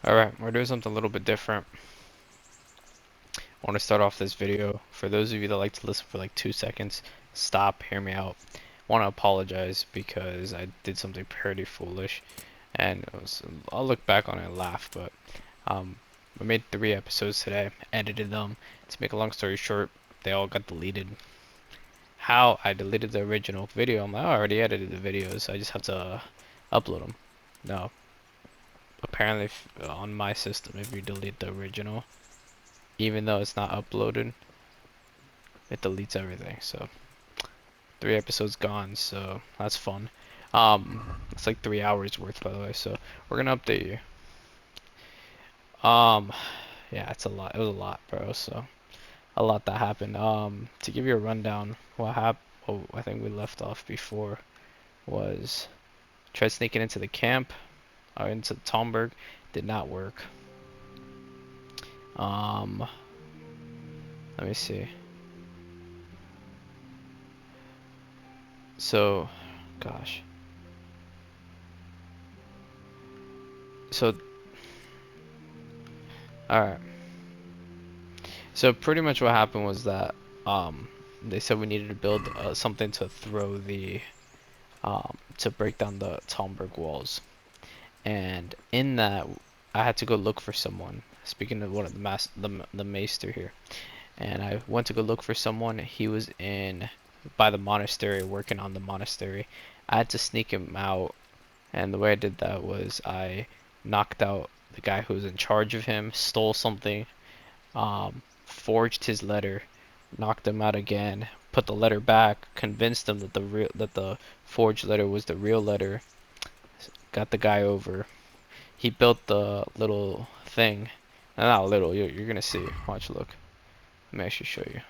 Alright, we're doing something a little bit different. I want to start off this video. For those of you that like to listen for like 2 seconds, stop, hear me out. I want to apologize because I did something pretty foolish. And I'll look back on it and laugh, but I made 3 episodes today, edited them. To make a long story short, they all got deleted. How I deleted the original video, I'm like, oh, I already edited the videos, I just have to upload them. No. Apparently, on my system, if you delete the original, even though it's not uploaded, it deletes everything. So 3 episodes gone, so that's fun. It's like 3 hours worth, by the way. So we're gonna update you. Yeah, it's a lot. It was a lot, bro. So a lot that happened. To give you a rundown, what happened? Oh, I think we left off before was tried sneaking into the camp, or into Talmberg, did not work. Let me see. So, gosh. So, alright. So pretty much what happened was that they said we needed to build something to throw the to break down the Talmberg walls, and in that I had to go look for someone. Speaking of one of the maester here, and I went to go look for someone. He was in by the monastery working on the monastery. I had to sneak him out, and the way I did that was I knocked out the guy who was in charge of him, stole something, forged his letter, knocked him out again, put the letter back, convinced him that the forged letter was the real letter, got the guy over. He built the little thing. Not little, you're gonna see. Watch, look. Let me actually show you.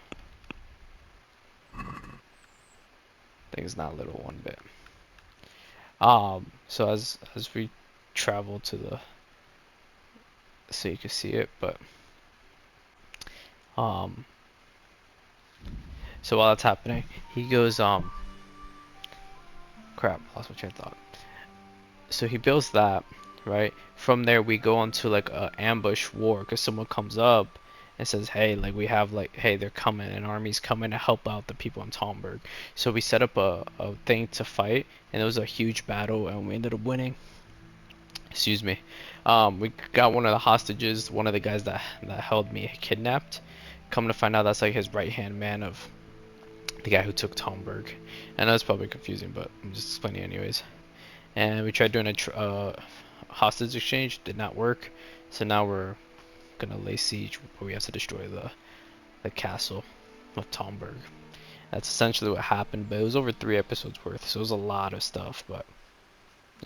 Thing's not little one bit. So as we travel to the, so you can see it, but um, so while that's happening, he goes crap, lost my train of thought. So he builds that, right? From there we go into like a ambush war because someone comes up and says, hey, like we have like, hey, they're coming, an army's coming to help out the people in Talmberg. So we set up a thing to fight, and it was a huge battle, and we ended up winning. Excuse me. We got one of the hostages, one of the guys that held me kidnapped. Come to find out, that's like his right hand man of the guy who took Talmberg. I know it's probably confusing, but I'm just explaining anyways. And we tried doing a hostage exchange, did not work. So now we're gonna lay siege, where we have to destroy the castle of Talmberg. That's essentially what happened, but it was over 3 episodes worth, so it was a lot of stuff, but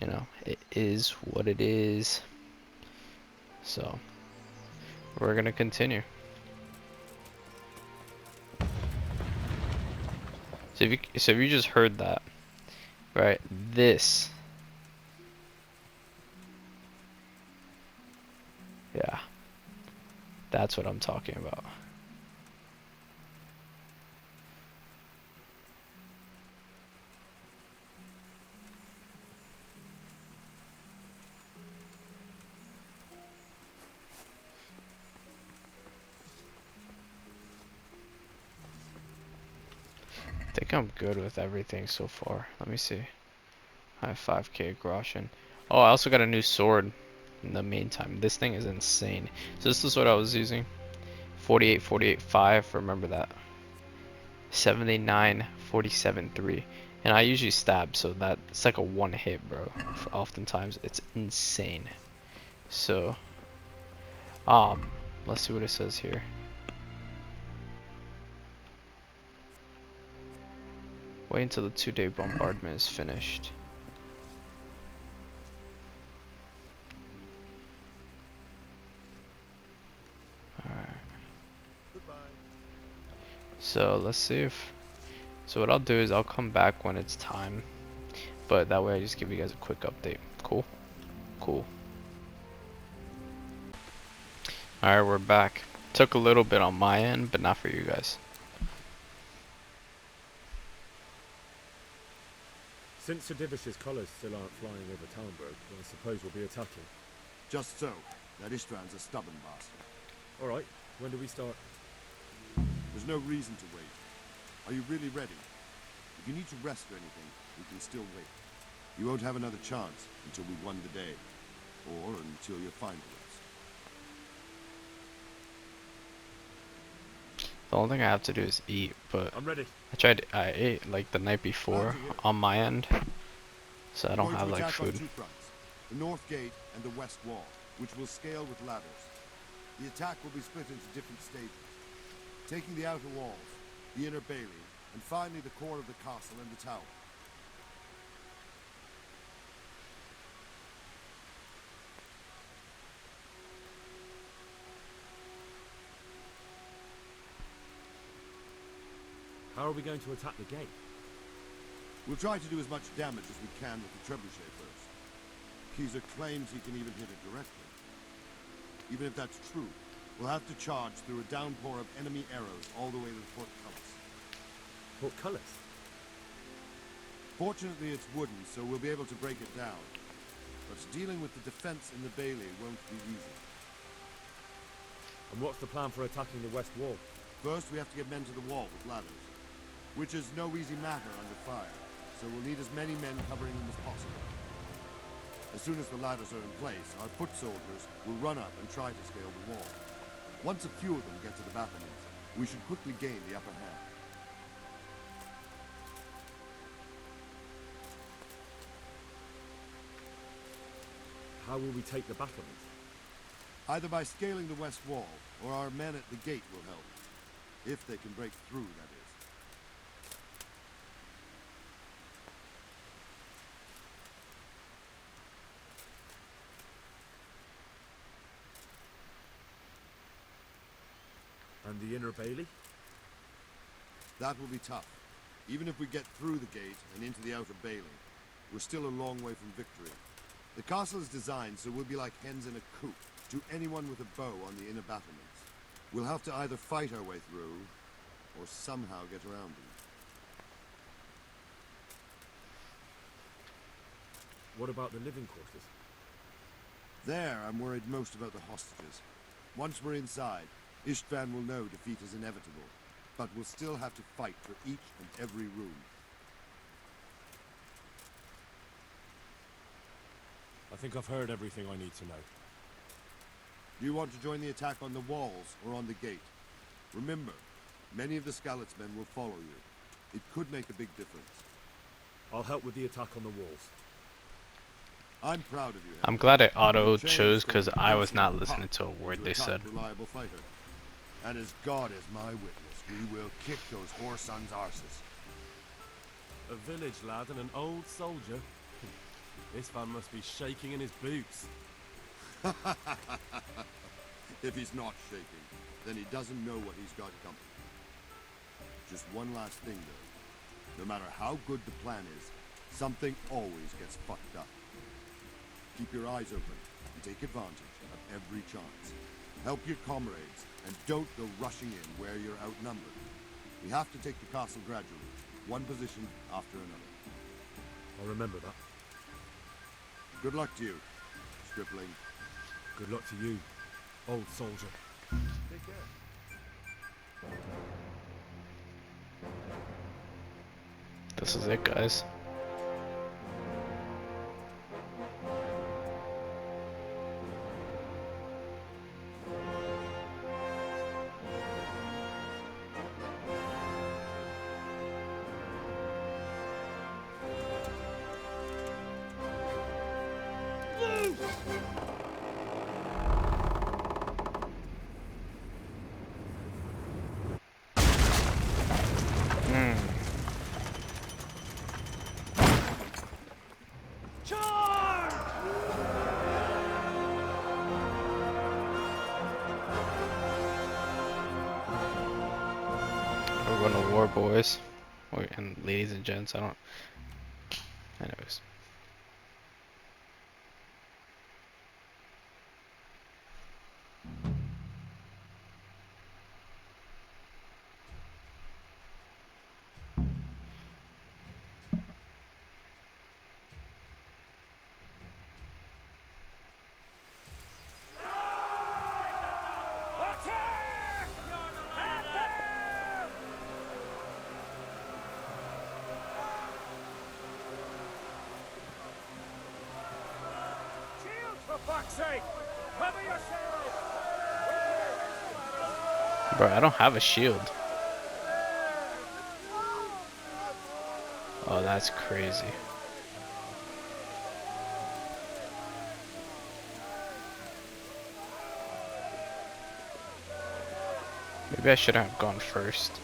you know, it is what it is. So we're gonna continue. So if you just heard that, right? This, yeah, that's what I'm talking about. I think I'm good with everything so far. Let me see. I have 5k groschen. Oh, I also got a new sword in the meantime. This thing is insane. So this is what I was using. 48, 48, 5. Remember that. 79, 47, 3. And I usually stab, so that's like a one hit, bro. Oftentimes, it's insane. So, let's see what it says here. Wait until the 2-day bombardment is finished. Alright. So let's see if, so what I'll do is I'll come back when it's time, but that way I just give you guys a quick update. Cool? Cool. Alright, we're back. Took a little bit on my end, but not for you guys. Since Sir Divish's colours still aren't flying over Talmberg, I suppose we'll be attacking. Just so. That Ishtvan's a stubborn bastard. Alright, when do we start? There's no reason to wait. Are you really ready? If you need to rest or anything, we can still wait. You won't have another chance until we've won the day. Or until you find the rest. The only thing I have to do is eat, but I'm ready. I ate like the night before on my end, so I don't have like food. On 2 fronts, the north gate and the west wall, which will scale with ladders. The attack will be split into different stages, taking the outer walls, the inner bailey, and finally the core of the castle and the tower. How are we going to attack the gate? We'll try to do as much damage as we can with the trebuchet first. Keezer claims he can even hit it directly. Even if that's true, we'll have to charge through a downpour of enemy arrows all the way to the portcullis. Portcullis? Fortunately, it's wooden, so we'll be able to break it down. But dealing with the defense in the bailey won't be easy. And what's the plan for attacking the west wall? First, we have to get men to the wall with ladders, which is no easy matter under fire, so we'll need as many men covering them as possible. As soon as the ladders are in place, our foot soldiers will run up and try to scale the wall. Once a few of them get to the battlements, we should quickly gain the upper hand. How will we take the battlements? Either by scaling the west wall, or our men at the gate will help. If they can break through, that is. And the inner bailey? That will be tough. Even if we get through the gate and into the outer bailey, we're still a long way from victory. The castle is designed so we'll be like hens in a coop to anyone with a bow on the inner battlements. We'll have to either fight our way through, or somehow get around them. What about the living quarters? There, I'm worried most about the hostages. Once we're inside, Ishtvan will know defeat is inevitable, but we'll still have to fight for each and every room. I think I've heard everything I need to know. Do you want to join the attack on the walls or on the gate? Remember, many of the Skalitz men will follow you. It could make a big difference. I'll help with the attack on the walls. I'm proud of you, Henry. I'm glad it auto chose because I was not listening to a word they said. Reliable fighter. And as God is my witness, we will kick those whore sons' arses. A village lad and an old soldier. This man must be shaking in his boots. If he's not shaking, then he doesn't know what he's got coming. Just one last thing, though. No matter how good the plan is, something always gets fucked up. Keep your eyes open and take advantage of every chance. Help your comrades, and don't go rushing in where you're outnumbered. We have to take the castle gradually, one position after another. I'll remember that. Good luck to you, stripling. Good luck to you, old soldier. Take care. This is it, guys. We're going to war, boys. And ladies and gents, I don't... Anyways. fuck's sake! Cover yourself! Bro, I don't have a shield. Oh, that's crazy. Maybe I should have gone first.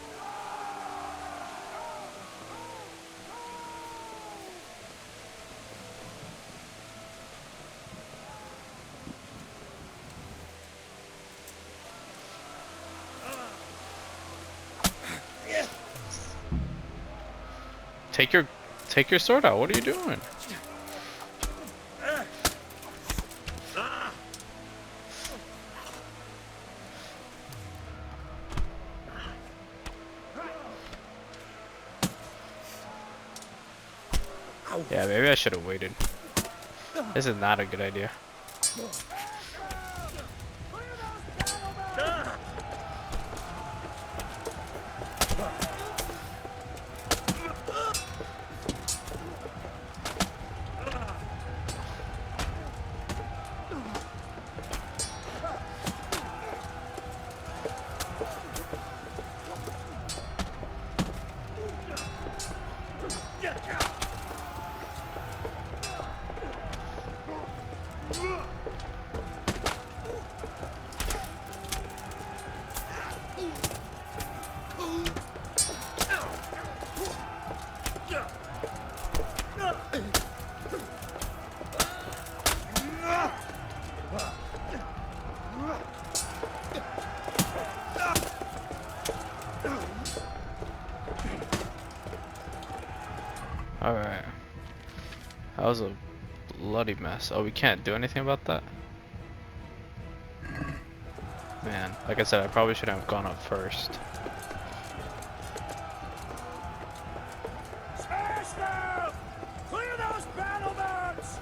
Take your sword out. What are you doing? Yeah, maybe I should have waited. This is not a good idea. Alright. That was a bloody mess. Oh, we can't do anything about that? Man, like I said, I probably should have gone up first. Smash them! Clear those battlements!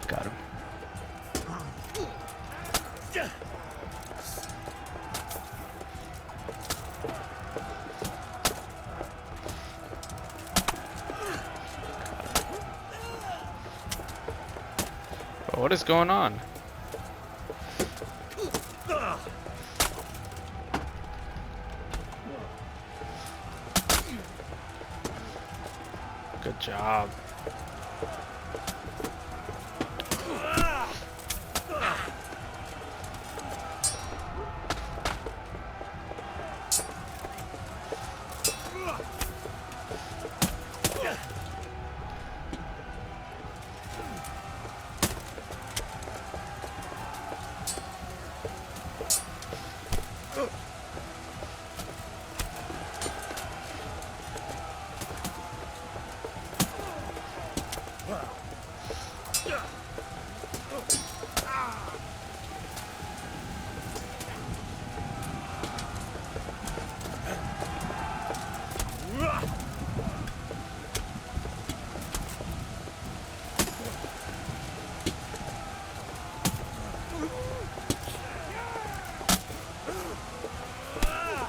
Got him. Bro, what is going on? Good job.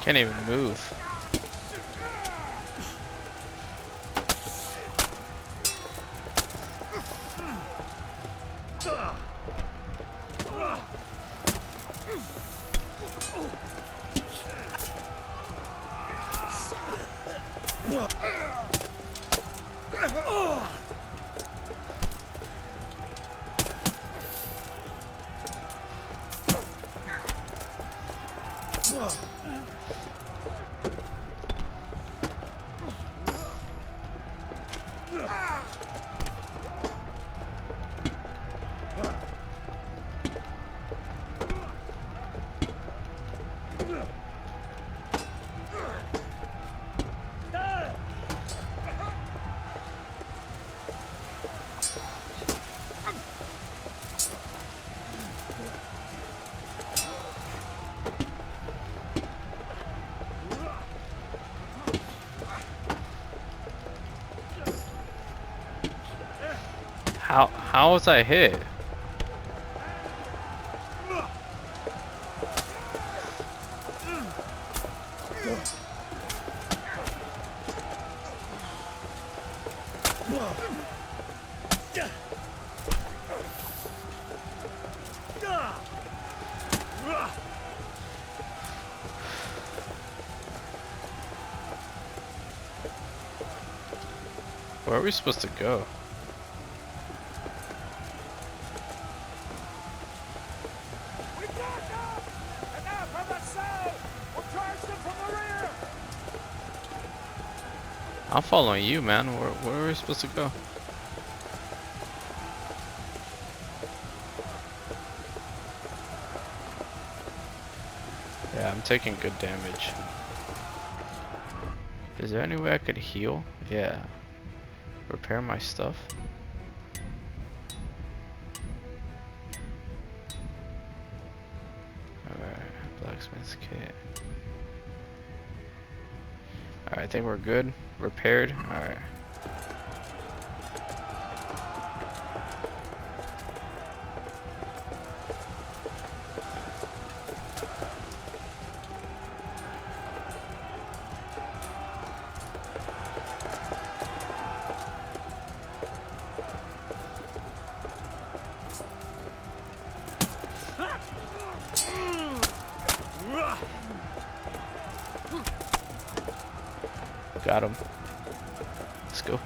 Can't even move. How was I hit? Where are we supposed to go? We got them! And now from the south! We'll charge them from the rear! I'm following you, man. Where are we supposed to go? Yeah, I'm taking good damage. Is there any way I could heal? Yeah. Repair my stuff. Alright, blacksmith's kit. Alright, I think we're good. Repaired. Alright. Got him. Let's go.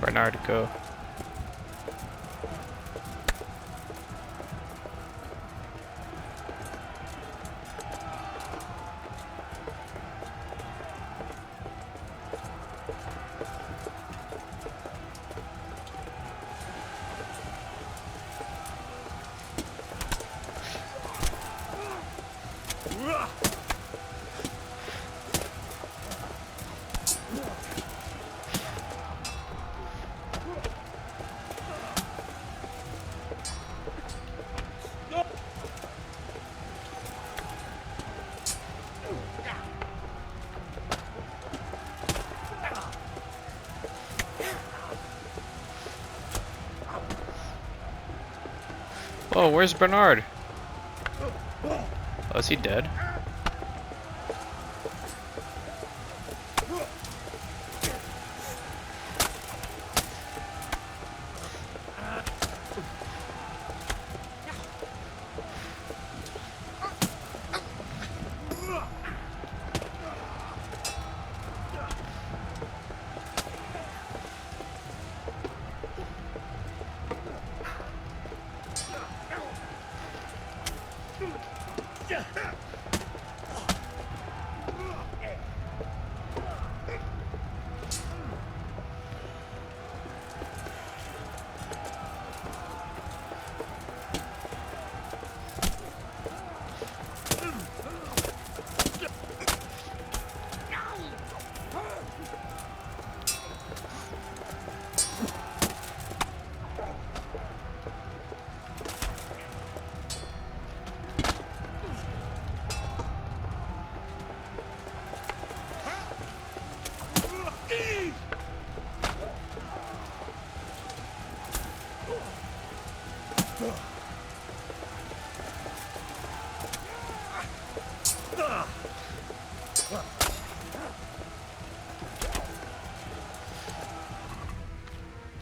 Bernard, go. Oh, where's Bernard? Oh, is he dead?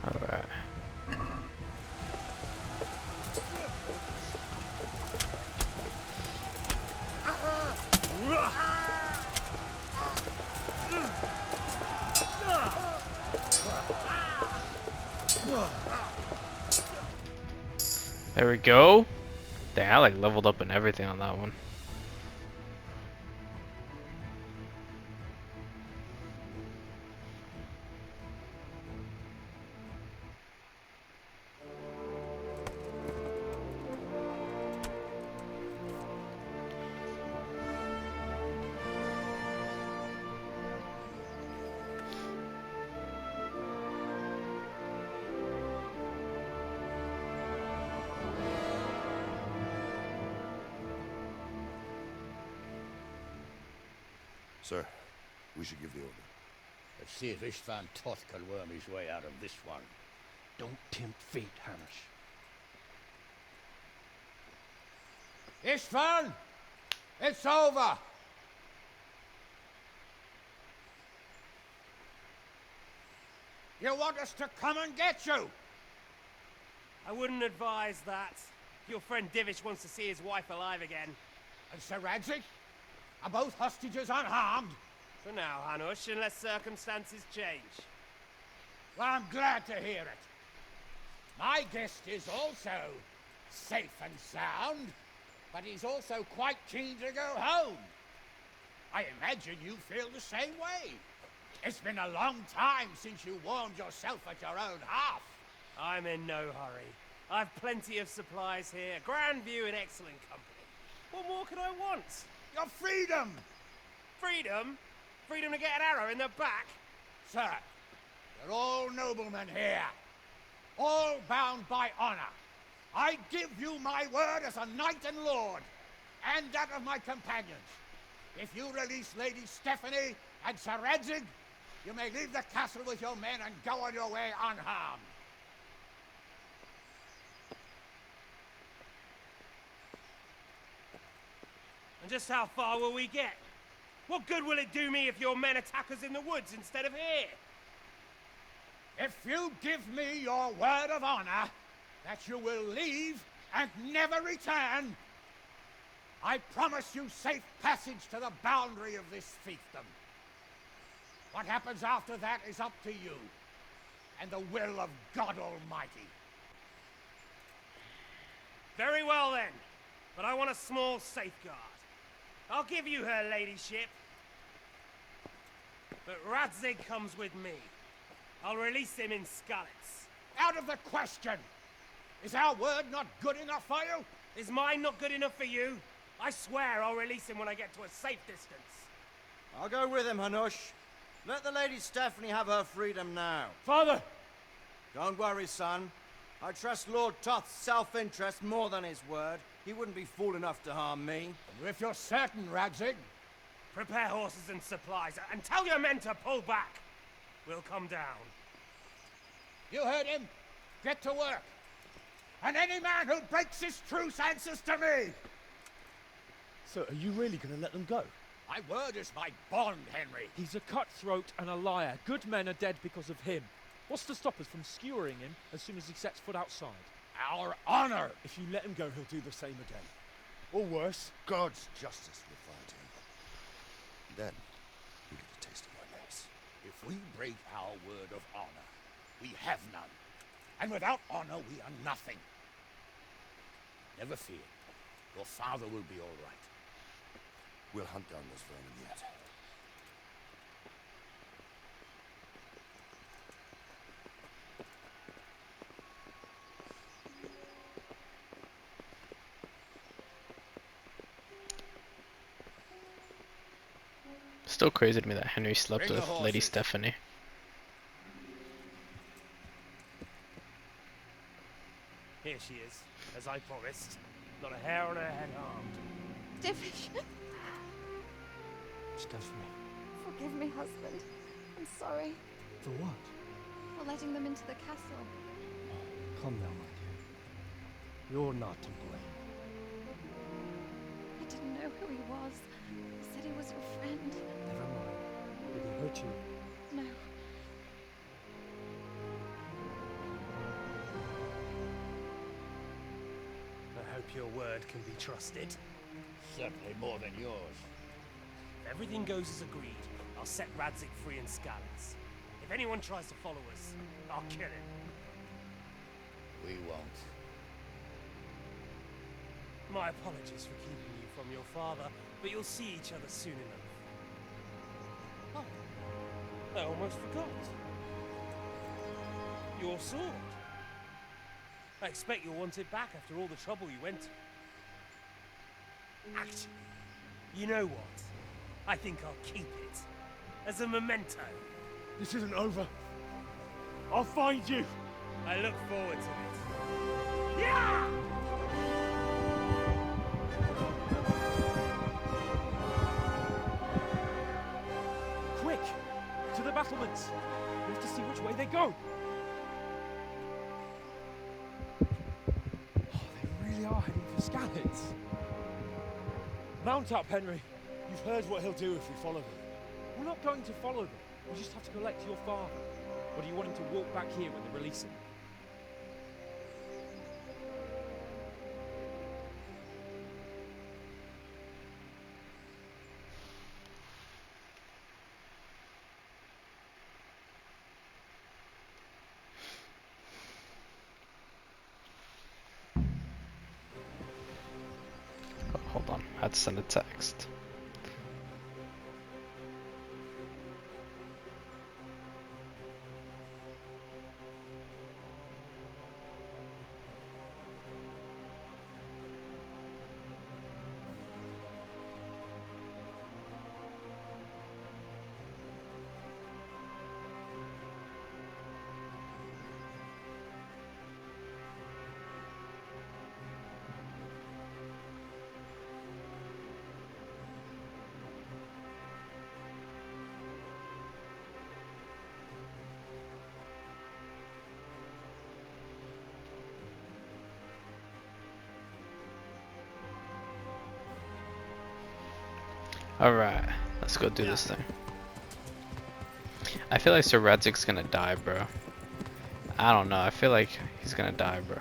Alright. There we go. Dang, I like leveled up and everything on that one. Sir, we should give the order. Let's see if Istvan Toth can worm his way out of this one. Don't tempt fate, Hamish. Istvan! It's over! You want us to come and get you? I wouldn't advise that. Your friend Divish wants to see his wife alive again. And Sir Radzig? Are both hostages unharmed? For now, Hanush, unless circumstances change. Well, I'm glad to hear it. My guest is also safe and sound, but he's also quite keen to go home. I imagine you feel the same way. It's been a long time since you warmed yourself at your own hearth. I'm in no hurry. I've plenty of supplies here, grand view and excellent company. What more could I want? Your freedom! Freedom? Freedom to get an arrow in the back? Sir, you're all noblemen here. All bound by honor. I give you my word as a knight and lord, and that of my companions. If you release Lady Stephanie and Sir Radzig, you may leave the castle with your men and go on your way unharmed. And just how far will we get? What good will it do me if your men attack us in the woods instead of here? If you give me your word of honor that you will leave and never return, I promise you safe passage to the boundary of this fiefdom. What happens after that is up to you and the will of God Almighty. Very well then, but I want a small safeguard. I'll give you her ladyship, but Radzig comes with me. I'll release him in Skalitz. Out of the question! Is our word not good enough for you? Is mine not good enough for you? I swear I'll release him when I get to a safe distance. I'll go with him, Hanush. Let the Lady Stephanie have her freedom now. Father! Don't worry, son. I trust Lord Toth's self-interest more than his word. He wouldn't be fool enough to harm me. If you're certain, Radzig. Prepare horses and supplies, and tell your men to pull back. We'll come down. You heard him. Get to work. And any man who breaks this truce answers to me. So, are you really going to let them go? My word is my bond, Henry. He's a cutthroat and a liar. Good men are dead because of him. What's to stop us from skewering him as soon as he sets foot outside? Our honor. If you let him go, he'll do the same again. Or worse. God's justice will find him. Then, you get a taste of my mace. If we break our word of honor, we have none. And without honor, we are nothing. Never fear. Your father will be all right. We'll hunt down this vermin yet. Still crazy to me that Henry slept Bring the with Lady horses. Stephanie. Here she is, as I promised. Not a hair on her head harmed. Divish, Stephanie. forgive me, husband. I'm sorry For what? for letting them into the castle. Calm down, my dear. You're not to blame. I didn't know who he was. He said he was your friend. Never mind. Did he hurt you? No. I hope your word can be trusted. Certainly more than yours. If everything goes as agreed, I'll set Radzig free in Skalitz. If anyone tries to follow us, I'll kill him. We won't. My apologies for keeping you from your father, but you'll see each other soon enough. Oh, I almost forgot. Your sword. I expect you'll want it back after all the trouble you went to. Actually, you know what? I think I'll keep it. As a memento. This isn't over. I'll find you. I look forward to it. Yeah! Quick! To the battlements. We have to see which way they go. Oh, they really are heading for Scallets. Mount up, Henry. You've heard what he'll do if we follow them. We're not going to follow them. We just have to collect your father. Or do you want him to walk back here when they release him? Oh, hold on, I had to send a text. Alright, let's go do this thing. I feel like Sir Radzig's gonna die, bro. I don't know, I feel like he's gonna die, bro.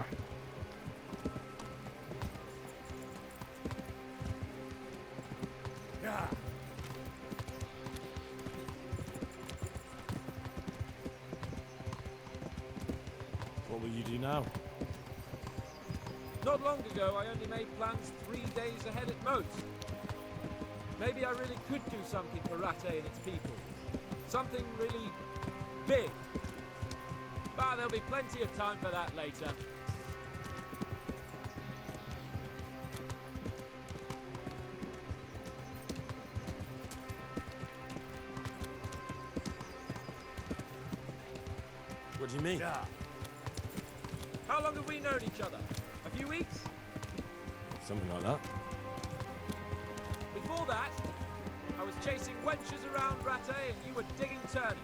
What will you do now? Not long ago, I only made plans 3 days ahead at most. Maybe I really could do something for Rattay and its people. Something really big. But there'll be plenty of time for that later. What do you mean? How long have we known each other? A few weeks? Something like that. Before that, I was chasing wenches around Rattay and you were digging turnips.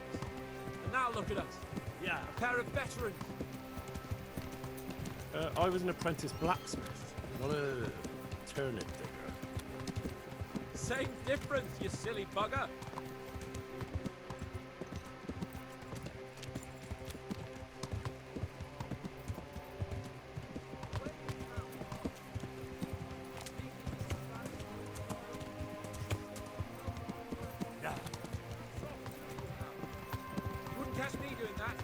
And now look at us. Yeah. A pair of veterans. I was an apprentice blacksmith, not a turnip digger. Same difference, you silly bugger. You wouldn't catch me doing that.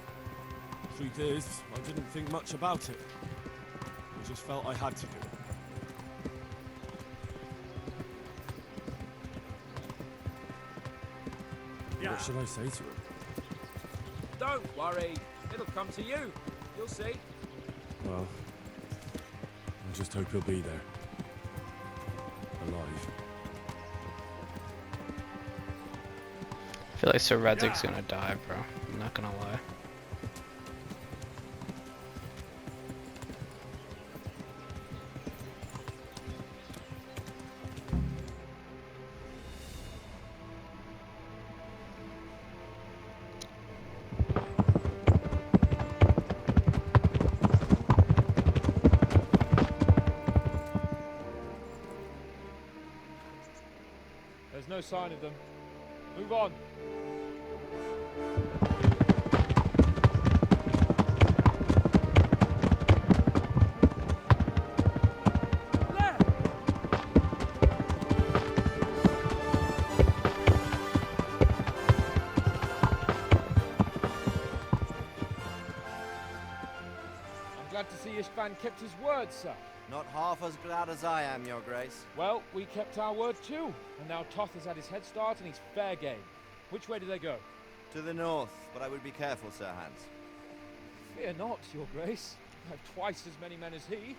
Truth is, I didn't think much about it. I just felt I had to do it. What should I say to him? Don't worry. It'll come to you. You'll see. Well, I just hope he'll be there. Alive. I feel like Sir Radzig's gonna die, bro. I'm not gonna lie. There's no sign of them. Move on. There! I'm glad to see Ishvan kept his word, sir. Not half as glad as I am, Your Grace. Well, we kept our word too. And now Toth has had his head start and he's fair game. Which way do they go? To the north, but I would be careful, Sir Hans. Fear not, Your Grace. I have twice as many men as he.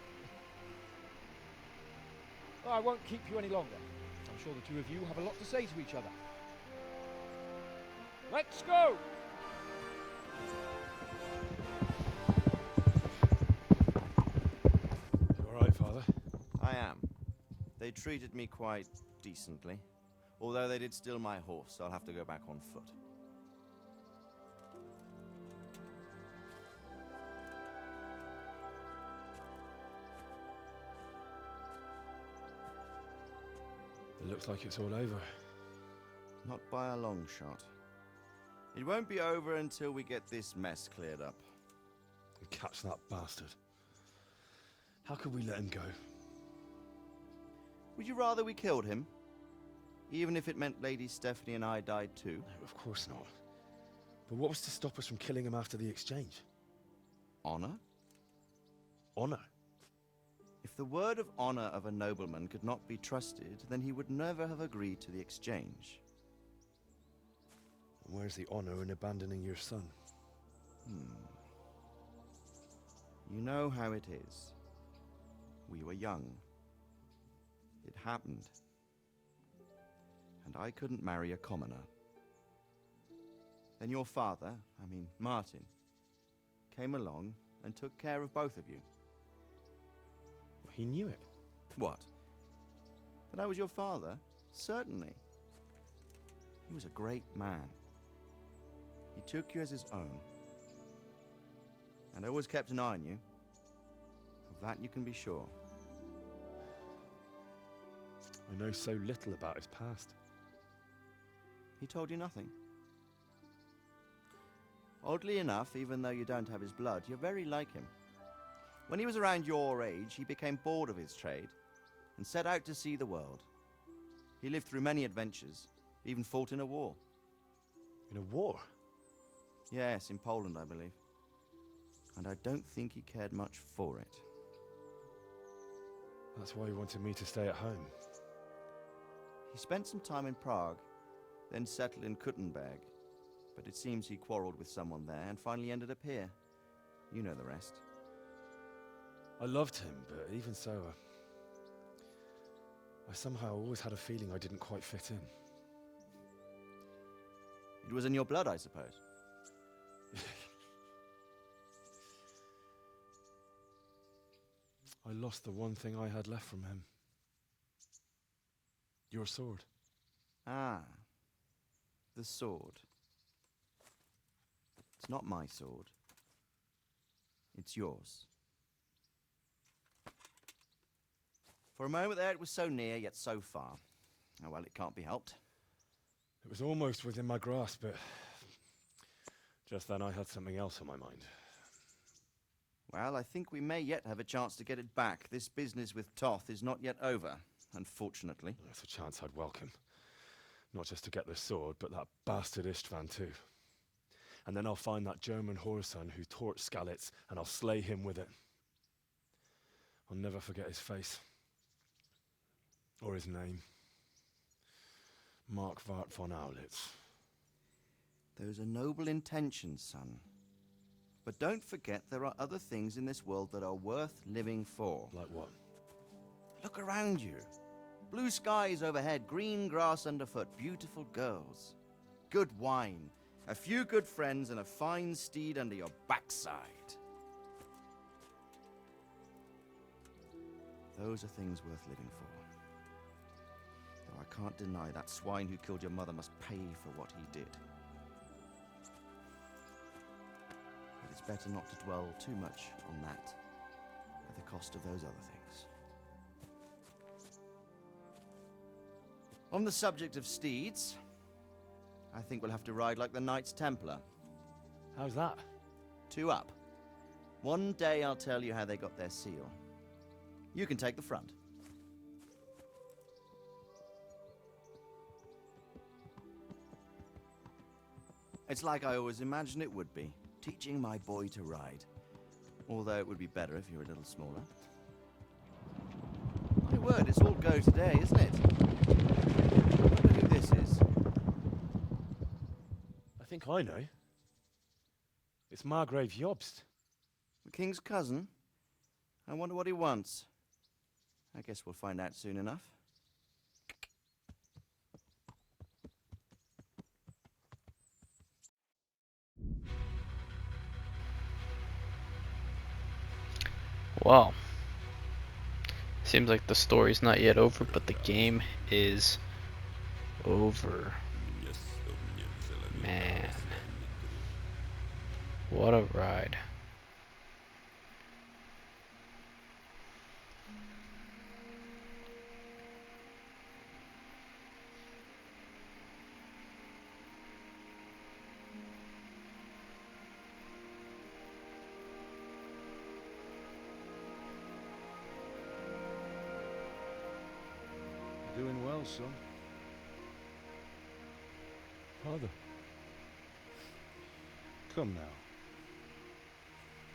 Oh, I won't keep you any longer. I'm sure the two of you have a lot to say to each other. Let's go! You alright, Father? I am. They treated me quite decently. Although they did steal my horse, so I'll have to go back on foot. looks like it's all over. Not by a long shot. It won't be over until we get this mess cleared up. And catch that bastard. How could we let him go? Would you rather we killed him? Even if it meant Lady Stephanie and I died too? No, of course not. But what was to stop us from killing him after the exchange? Honor? Honor? If the word of honor of a nobleman could not be trusted, then he would never have agreed to the exchange. And where's the honor in abandoning your son? You know how it is. We were young. It happened. And I couldn't marry a commoner. Then your father, Martin, came along and took care of both of you. He knew it. What? That I was your father? Certainly. He was a great man. He took you as his own. And always kept an eye on you. Of that you can be sure. I know so little about his past. He told you nothing? Oddly enough, even though you don't have his blood, you're very like him. When he was around your age, he became bored of his trade and set out to see the world. He lived through many adventures, even fought in a war. In a war? Yes, in Poland, I believe. And I don't think he cared much for it. That's why he wanted me to stay at home. He spent some time in Prague, then settled in Kuttenberg. But it seems he quarreled with someone there and finally ended up here. You know the rest. I loved him, but even so, I somehow always had a feeling I didn't quite fit in. It was in your blood, I suppose. I lost the one thing I had left from him. Your sword. Ah, the sword. It's not my sword. It's yours. For a moment there, it was so near, yet so far. Oh well, it can't be helped. It was almost within my grasp, but just then I had something else on my mind. Well, I think we may yet have a chance to get it back. This business with Toth is not yet over, unfortunately. That's a chance I'd welcome. Not just to get the sword, but that bastard Istvan too. And then I'll find that German whoreson who torched Skalitz, and I'll slay him with it. I'll never forget his face. Or his name. Markwart von Aulitz. Those are noble intentions, son. But don't forget there are other things in this world that are worth living for. Like what? Look around you. Blue skies overhead, green grass underfoot, beautiful girls. Good wine, a few good friends, and a fine steed under your backside. Those are things worth living for. Though I can't deny that swine who killed your mother must pay for what he did. But it's better not to dwell too much on that, at the cost of those other things. On the subject of steeds, I think we'll have to ride like the Knights Templar. How's that? 2 up. One day I'll tell you how they got their seal. You can take the front. It's like I always imagined it would be, teaching my boy to ride. Although it would be better if you were a little smaller. My word, it's all go today, isn't it? I wonder who this is. I think I know. It's Margrave Jobst. The king's cousin? I wonder what he wants. I guess we'll find out soon enough. Well, seems like the story's not yet over, but the game is over. Man, what a ride. son. Father. Come now.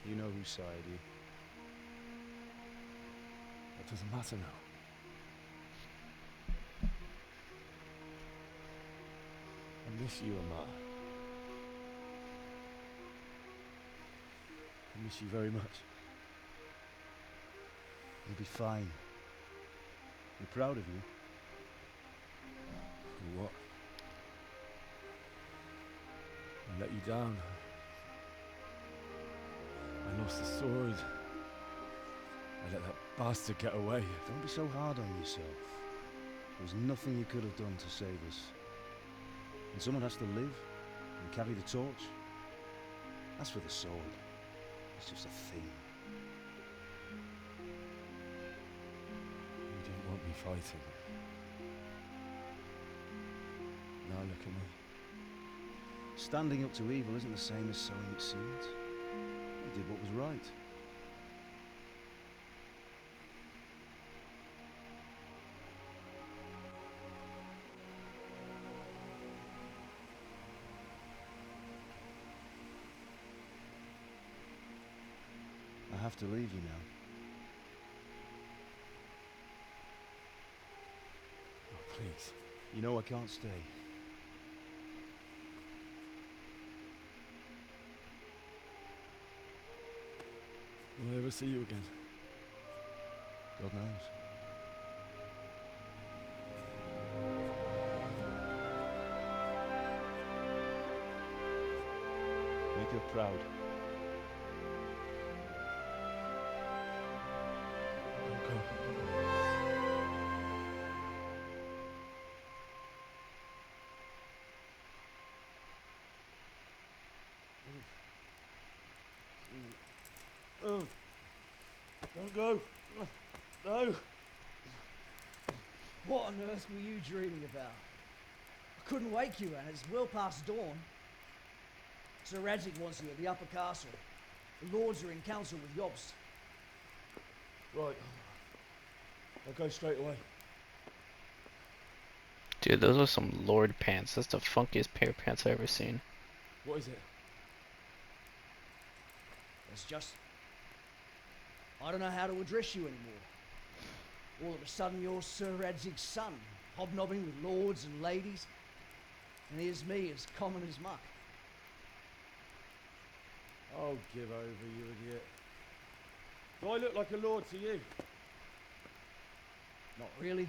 You know whose side you. That doesn't matter now. I miss you and Matt. I miss you very much. You'll be fine. We're proud of you. For what? I let you down. I lost the sword. I let that bastard get away. Don't be so hard on yourself. There was nothing you could have done to save us. And someone has to live and carry the torch. As for the sword, it's just a thing. You didn't want me fighting. Now look at me. Standing up to evil isn't the same as sowing its seeds. You did what was right. I have to leave you now. Oh, please. You know I can't stay. Will I ever see you again? God knows. Make her proud. Don't go. Oh, don't go. No. What on earth were you dreaming about? I couldn't wake you, and it's well past dawn. Sir Radzig wants you at the upper castle. The lords are in council with Jobst. Right. I'll go straight away. Dude, those are some lord pants. That's the funkiest pair of pants I've ever seen. What is it? It's just... I don't know how to address you anymore. All of a sudden you're Sir Radzig's son, hobnobbing with lords and ladies. And here's me, as common as muck. Oh, give over, you idiot. Do I look like a lord to you? Not really.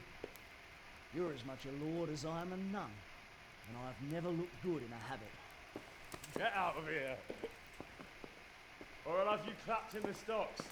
You're as much a lord as I am a nun. And I've never looked good in a habit. Get out of here! Or I'll have you clapped in the stocks.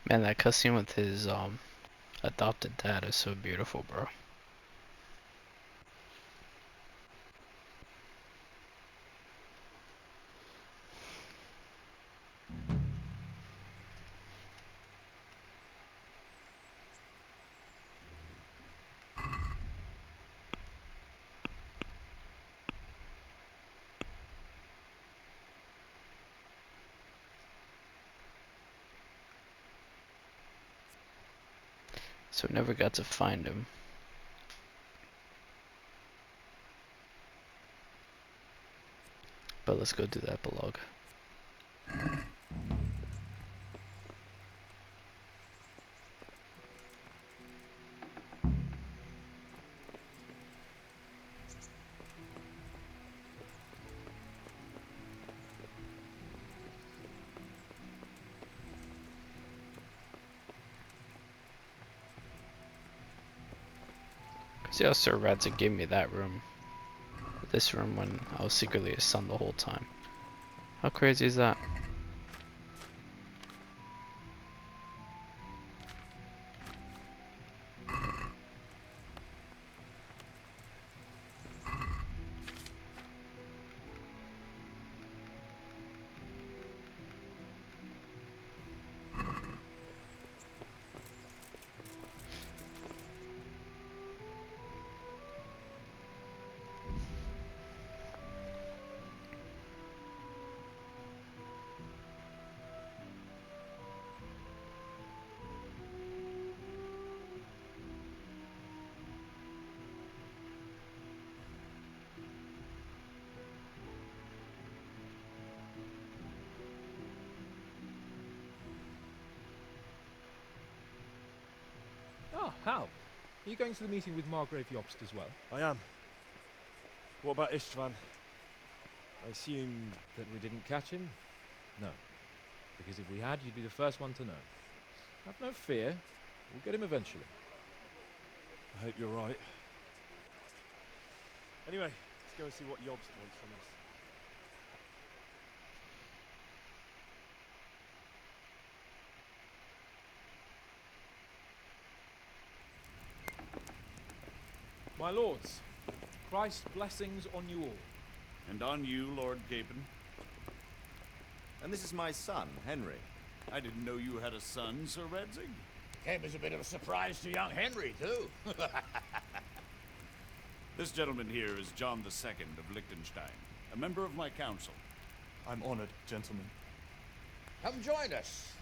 Man, that cutscene with his adopted dad is so beautiful, bro. So we never got to find him. But let's go do the epilogue. See how Sir Radzig gave me that room. This room when I was secretly his son the whole time. How crazy is that? How? Are you going to the meeting with Margrave Jobst as well? I am. What about Istvan? I assume that we didn't catch him? No. Because if we had, you'd be the first one to know. Have no fear. We'll get him eventually. I hope you're right. Anyway, let's go and see what Jobst wants from us. My lords, Christ's blessings on you all. And on you, Lord Gapen. And this is my son, Henry. I didn't know you had a son, Sir Redzig. Came as a bit of a surprise to young Henry, too. This gentleman here is John II of Liechtenstein, a member of my council. I'm honored, gentlemen. Come join us.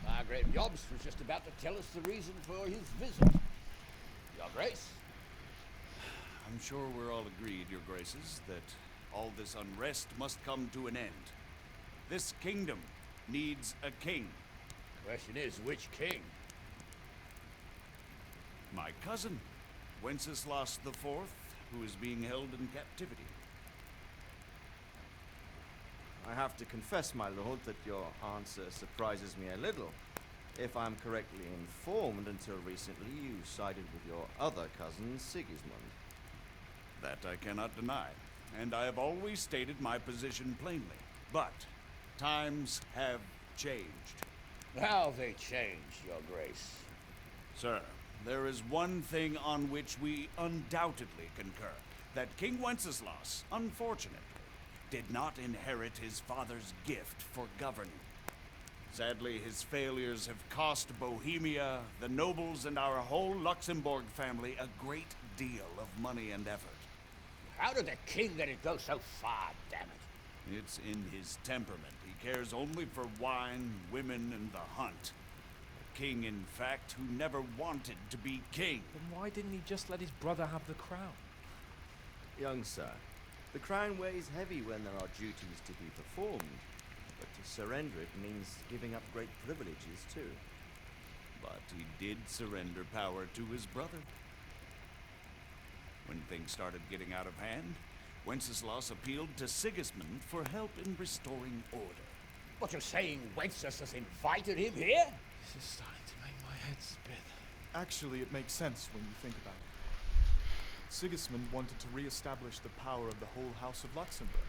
Margrave Jobst was just about to tell us the reason for his visit. Your Grace? I'm sure we're all agreed, Your Graces, that all this unrest must come to an end. This kingdom needs a king. Question is, which king? My cousin, Wenceslas IV, who is being held in captivity. I have to confess, my lord, that your answer surprises me a little. If I'm correctly informed, until recently you sided with your other cousin, Sigismund. That I cannot deny, and I have always stated my position plainly. But times have changed. How they changed, Your Grace? Sir, there is one thing on which we undoubtedly concur. That King Wenceslas, unfortunately, did not inherit his father's gift for governing. Sadly, his failures have cost Bohemia, the nobles, and our whole Luxembourg family a great deal of money and effort. How did the king let it go so far, damn it? It's in his temperament. He cares only for wine, women, and the hunt. A king, in fact, who never wanted to be king. Then why didn't he just let his brother have the crown? Young sir, the crown weighs heavy when there are duties to be performed, but to surrender it means giving up great privileges too. But he did surrender power to his brother. When things started getting out of hand, Wenceslas appealed to Sigismund for help in restoring order. What, you're saying Wenceslas invited him here? This is starting to make my head spin. Actually, it makes sense when you think about it. Sigismund wanted to re-establish the power of the whole House of Luxembourg.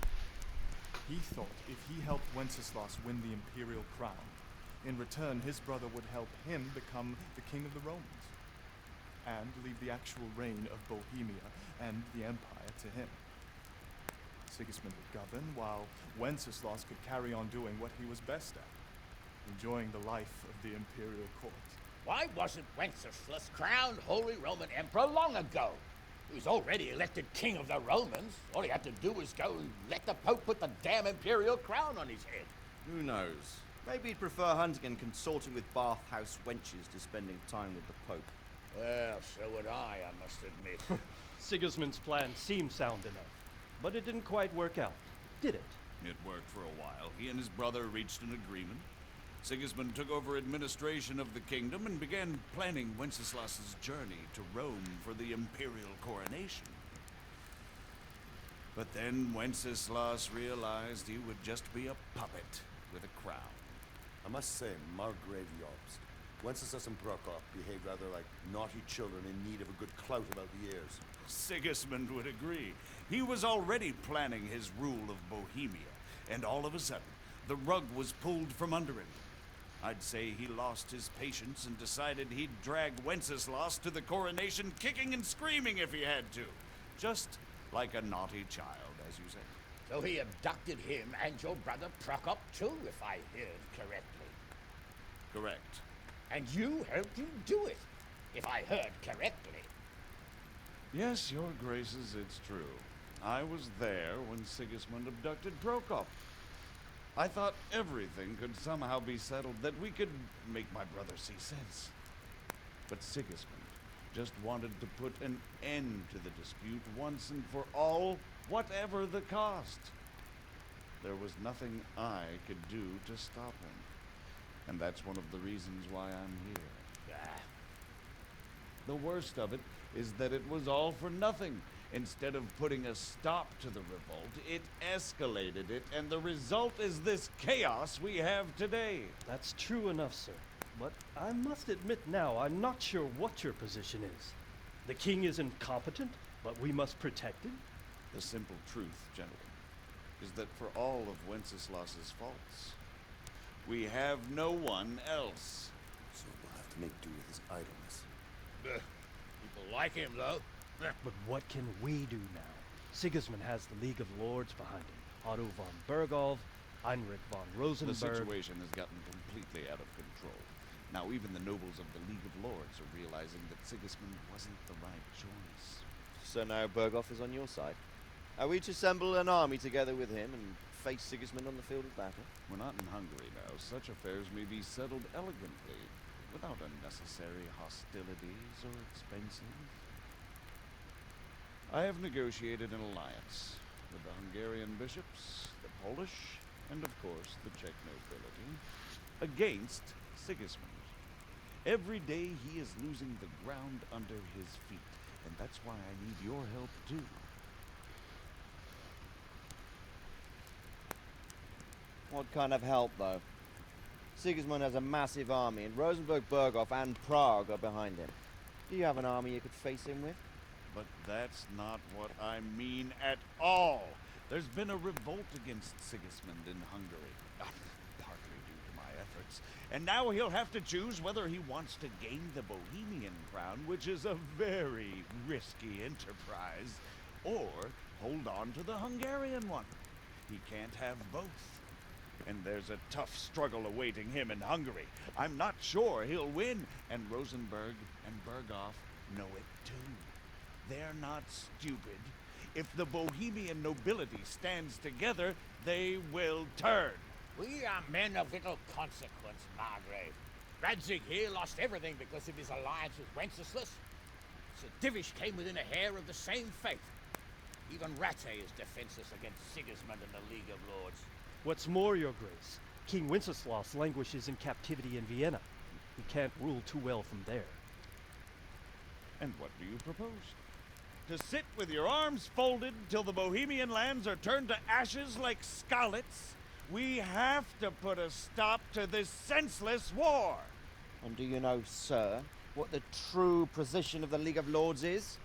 He thought if he helped Wenceslas win the imperial crown, in return his brother would help him become the king of the Romans, and leave the actual reign of Bohemia and the empire to him. Sigismund would govern, while Wenceslas could carry on doing what he was best at, enjoying the life of the imperial court. Why wasn't Wenceslas crowned Holy Roman Emperor long ago? He was already elected king of the Romans. All he had to do was go and let the Pope put the damn imperial crown on his head. Who knows? Maybe he'd prefer hunting and consorting with bathhouse wenches to spending time with the Pope. Well, so would I must admit. Sigismund's plan seemed sound enough, but it didn't quite work out, did it? It worked for a while. He and his brother reached an agreement. Sigismund took over administration of the kingdom and began planning Wenceslas's journey to Rome for the imperial coronation. But then Wenceslas realized he would just be a puppet with a crown. I must say, Margrave Jobst, Wenceslas and Prokop behave rather like naughty children in need of a good clout about the ears. Sigismund would agree. He was already planning his rule of Bohemia, and all of a sudden, the rug was pulled from under him. I'd say he lost his patience and decided he'd drag Wenceslas to the coronation kicking and screaming if he had to. Just like a naughty child, as you say. So he abducted him and your brother Prokop too, if I heard correctly. Correct. And you helped him do it, if I heard correctly. Yes, your graces, it's true. I was there when Sigismund abducted Prokop. I thought everything could somehow be settled, that we could make my brother see sense. But Sigismund just wanted to put an end to the dispute once and for all, whatever the cost. There was nothing I could do to stop him. And that's one of the reasons why I'm here. The worst of it is that it was all for nothing. Instead of putting a stop to the revolt, it escalated it, and the result is this chaos we have today. That's true enough, sir. But I must admit now, I'm not sure what your position is. The king is incompetent, but we must protect him? The simple truth, gentlemen, is that for all of Wenceslas's faults, we have no one else. So we'll have to make do with his idleness. People like him, though. But what can we do now? Sigismund has the League of Lords behind him. Otto von Bergholf, Heinrich von Rosenberg. The situation has gotten completely out of control. Now even the nobles of the League of Lords are realizing that Sigismund wasn't the right choice. So now Berghoff is on your side. Are we to assemble an army together with him and face Sigismund on the field of battle? We're not in Hungary now. Such affairs may be settled elegantly, without unnecessary hostilities or expenses. I have negotiated an alliance with the Hungarian bishops, the Polish, and of course the Czech nobility, against Sigismund. Every day he is losing the ground under his feet, and that's why I need your help too. What kind of help, though? Sigismund has a massive army, and Rosenberg, Berghoff, and Prague are behind him. Do you have an army you could face him with? But that's not what I mean at all. There's been a revolt against Sigismund in Hungary, partly due to my efforts. And now he'll have to choose whether he wants to gain the Bohemian crown, which is a very risky enterprise, or hold on to the Hungarian one. He can't have both. And there's a tough struggle awaiting him in Hungary. I'm not sure he'll win, and Rosenberg and Berghoff know it too. They're not stupid. If the Bohemian nobility stands together, they will turn. We are men of little consequence, Margrave. Radzig here lost everything because of his alliance with Wenceslas. Sir Divish came within a hair of the same fate. Even Rattay is defenseless against Sigismund and the League of Lords. What's more, your grace, King Wenceslas languishes in captivity in Vienna. He can't rule too well from there. And what do you propose? To sit with your arms folded till the Bohemian lands are turned to ashes like Skalitz? We have to put a stop to this senseless war. And do you know, sir, what the true position of the League of Lords is?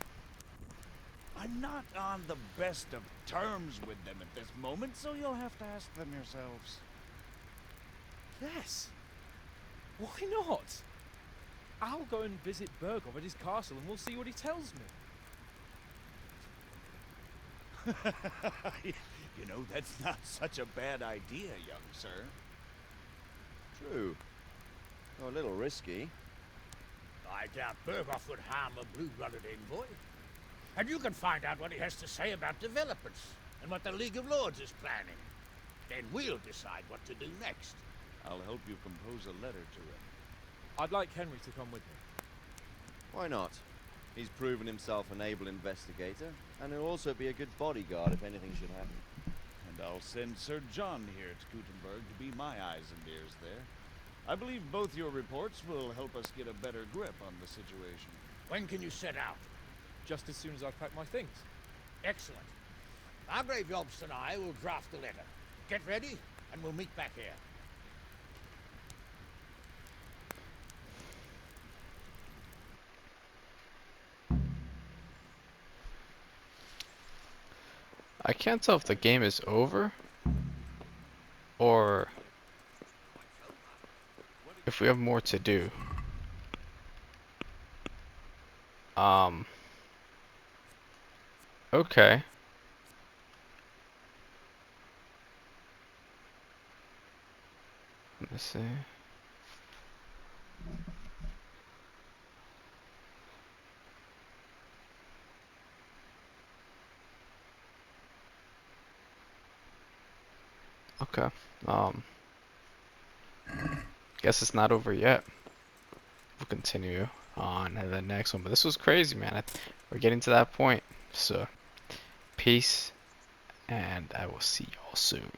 I'm not on the best of terms with them at this moment, so you'll have to ask them yourselves. Yes. Why not? I'll go and visit Berghoff at his castle and we'll see what he tells me. You know, that's not such a bad idea, young sir. True. Though a little risky. I doubt Berghoff would harm a blue-blooded envoy. And you can find out what he has to say about developments and what the League of Lords is planning. Then we'll decide what to do next. I'll help you compose a letter to him. I'd like Henry to come with me. Why not? He's proven himself an able investigator, and he'll also be a good bodyguard if anything should happen. And I'll send Sir John here to Gutenberg to be my eyes and ears there. I believe both your reports will help us get a better grip on the situation. When can you set out? Just as soon as I've packed my things. Excellent. Margrave Yobst and I will draft the letter. Get ready, and we'll meet back here. I can't tell if the game is over or if we have more to do. Okay. Let me see. Okay. Guess it's not over yet. We'll continue on to the next one. But this was crazy, man. We're getting to that point. So, peace, and I will see y'all soon.